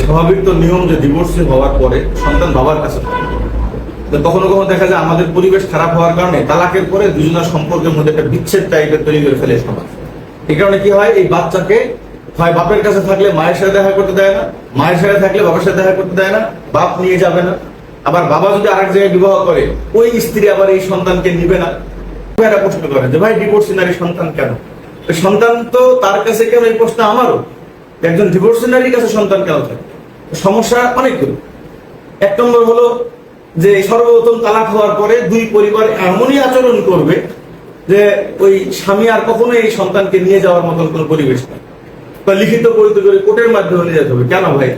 স্বাভাবিক তো নিয়ম যে ডিভোর্সি হওয়ার পরে সন্তান বাবার কাছে থাকে। কখনো কখনো দেখা যায় আমাদের পরিবেশ খারাপ হওয়ার কারণে তালাকের পরে দুজনের সম্পর্কের মধ্যে একটা বিচ্ছেদ টাইপের তৈরি করে ফেলে সমাজ। এই কারণে কি হয়, এই বাচ্চাকে হয় বাপের কাছে থাকলে মায়ের সাথে দেখা করতে দেয় না, মায়ের সাথে থাকলে বাবার সাথে দেখা করতে দেয় না, বাপ নিয়ে যাবে না। আবার বাবা যদি আরেক জায়গায় বিবাহ করে ওই স্ত্রী আবার এই সন্তানকে নিবে না। একটা প্রশ্ন করে যে ভাই ডিভোর্সি নারী সন্তান কেন? সন্তান তো তার কাছে কেন, এই প্রশ্ন আমারও। একজন ডিভোর্সি নারীর কাছে সন্তান কেন থাকে? সমস্যা অনেকগুলো। এক নম্বর হলো যে সর্বপ্রথম তালাক হওয়ার পরে দুই পরিবার এমনই আচরণ করবে যে ওই স্বামী আর কখনো এই সন্তানকে নিয়ে যাওয়ার মতন কোন পরিবেশ নেই। লিখিত পরিচয় করে কোর্টের মাধ্যমে নিয়ে যেতে হবে। কেন ভাই?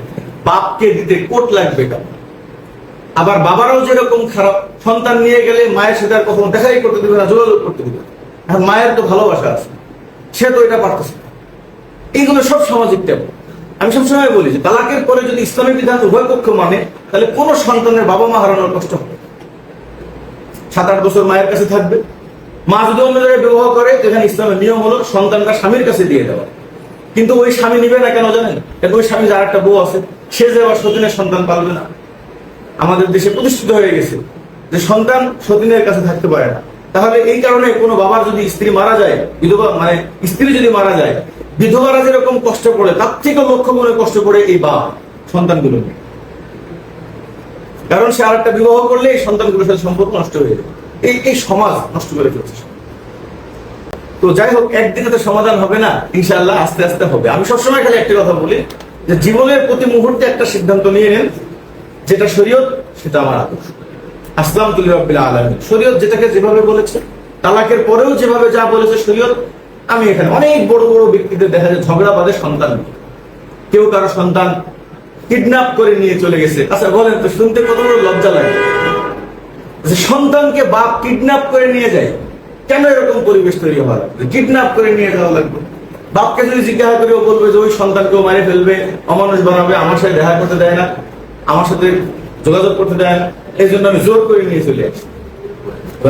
বাপকে দিতে কোর্ট লাগবে কেন? আবার বাবারাও যেরকম খারাপ, সন্তান নিয়ে গেলে মায়ের সাথে আর কখনো দেখাই করতে দিবে না, যোগাযোগ করতে দিবে। আর মায়ের তো ভালোবাসা আছে, সে তো এটা পারতেছে। এইগুলো সব সামাজিক ট্যাবু। আমি সবসময় বলি যে তালাকের পরে যদি ইসলামী বিধান উভয় পক্ষ মানে, তাহলে কোন সন্তানের বাবা মা হারানোর কষ্ট হবে। 7-8 বছর মায়ের কাছে থাকবে। মা যদি অন্য জায়গায় বিবাহ করে, যেখানে ইসলামের নিয়ম হলো সন্তানটা স্বামীর কাছে দিয়ে দেওয়া। কিন্তু ওই স্বামী নিবে না কেন জানেন? ওই স্বামী যার একটা বউ আছে, সে যে আবার সতীনের সন্তান পালবে না। আমাদের দেশে প্রতিষ্ঠিত হয়ে গেছে যে সন্তান সতীনের কাছে থাকতে পারে না। তাহলে এই কারণে কোনো বাবার যদি স্ত্রী মারা যায়, বিধবা মানে স্ত্রী যদি মারা যায়, বিধবারা যেরকম কষ্ট পড়ে তার থেকে লক্ষ গুণে কষ্ট পড়ে এই বাপ সন্তানগুলো নিয়ে। কারণ সে আরেকটা বিবাহ করলে এই সন্তানগুলোর সাথে সম্পর্ক নষ্ট হয়ে যাবে। এই সমাজ নষ্ট করে ফেলছে। তো যাই হোক, একদিনে তো সমাধান হবে না, ইনশাআল্লাহ আস্তে আস্তে হবে। আমি সবসময় খালি একটা কথা বলি যে জীবনের প্রতি মুহূর্তে একটা সিদ্ধান্ত নিয়ে নেন, যেটা শরীয়ত সেটা আমার আদর্শ। আসলামতু লিরাব্বিল আলামিন। শরীয়ত যেটাকে যেভাবে বলেছে, তালাকের পরেও যেভাবে যা বলেছে শরীয়ত, আমি এখানে অনেক বড় বড় ব্যক্তিদের দেখা যায় ঝগড়া বাঁধে সন্তান। কেউ কারো সন্তান কিডন্যাপ করে নিয়ে চলে গেছে। আচ্ছা বলেন তো, শুনতে কত বড় লজ্জা লাগে যে সন্তানকে বাপ কিডন্যাপ করে নিয়ে যায়। কেন এরকম পরিবেশ তৈরি হওয়া লাগবে? কিডন্যাপ করে নিয়ে যাওয়া লাগবে। বাপকে যদি জিজ্ঞাসা করে বলবে যে ওই সন্তানকেও মারে ফেলবে, অমানুষ বানাবে, আমার সাথে দেখা করতে দেয় না, আমার সাথে যোগাযোগ করতে দেয় না, এই জন্য আমি জোর করে নিয়ে চলে আসি।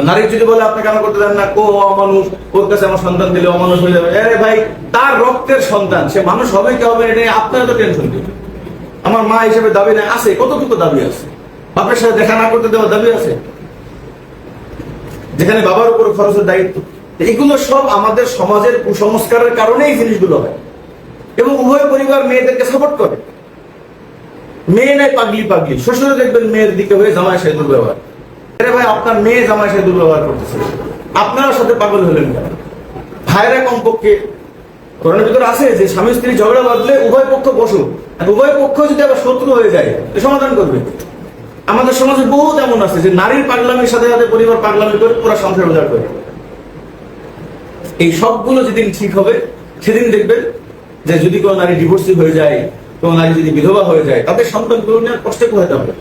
নারী যদি বলে আপনি কেন করতে দেন না, কো অমানুষ, ওর কাছে আমার সন্তান দিলে অমানুষ হয়ে যাবে। আরে ভাই, তার রক্তের সন্তান, সে মানুষ হবে কি হবে এটা আপনার তো টেনশন নেই। আমার মা হিসেবে দাবি না আছে, কতটুকু দাবি আছে? বাপের সাথে দেখা না করতে দেওয়া দাবি আছে, যেখানে বাবার উপর খরচের দায়িত্ব। এগুলো সব আমাদের সমাজের কুসংস্কারের কারণে এই জিনিসগুলো হয়। এবং উভয় পরিবার মেয়েদেরকে সাপোর্ট করে। মেয়ে নাই পাগলি পাগলি, শ্বশুরে দেখবেন মেয়ের দিকে হয়ে জামাই সাথে দুর্ব্যবহার। আরে ভাই, আপনার মেয়ে জামাই সাথে দুর্ব্যবহার করতেছে, আপনারা সাথে পাগল হলেন কেন? ভাইরা কমপক্ষে কোরআনের ভিতরে আছে যে স্বামী স্ত্রী ঝগড়া বাঁধলে উভয় পক্ষ বসুক। উভয় পক্ষ যদি আবার শত্রু হয়ে যায়, সমাধান করবে। আমাদের সমাজে বহুত এমন আছে যে নারীর পাগলামির সাথে সাথে পরিবার পাগলামি করে পুরো সংসার উজাড় করে। এই সবগুলো যেদিন ঠিক হবে, সেদিন দেখবেন যে যদি কোনো নারী ডিভোর্সি হয়ে যায়, কোনো নারী যদি বিধবা হয়ে যায়, তাদের সন্তানগুলো নিয়ে কষ্ট পোহাতে হবে।